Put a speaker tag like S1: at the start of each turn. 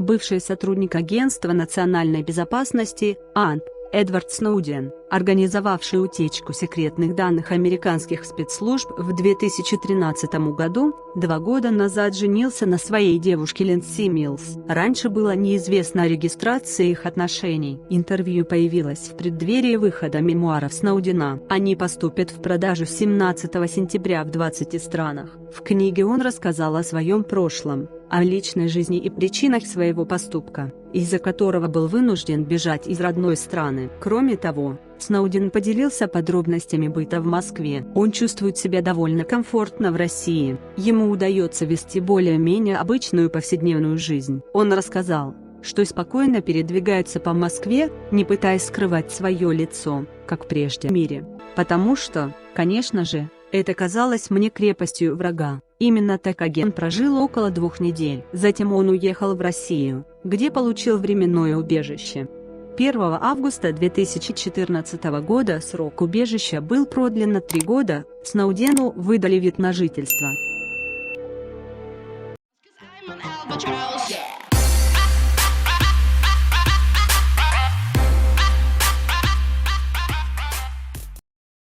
S1: Бывший сотрудник Агентства национальной безопасности, АНБ, Эдвард Сноуден, организовавший утечку секретных данных американских спецслужб в 2013 году, 2 года назад женился на своей девушке Линдси Миллс. Раньше было неизвестно о регистрации их отношений. Интервью появилось в преддверии выхода мемуаров Сноудена. Они поступят в продажу 17 сентября в 20 странах. В книге он рассказал о своем прошлом, о личной жизни и причинах своего поступка, из-за которого был вынужден бежать из родной страны. Кроме того, Сноуден поделился подробностями быта в Москве. Он чувствует себя довольно комфортно в России. Ему удается вести более-менее обычную повседневную жизнь. Он рассказал, что спокойно передвигается по Москве, не пытаясь скрывать свое лицо, как прежде в мире. Потому что, конечно же, это казалось мне крепостью врага. Именно так агент прожил около 2 недель. Затем он уехал в Россию, где получил временное убежище. 1 августа 2014 года срок убежища был продлен на 3 года, Сноудену выдали вид на жительство.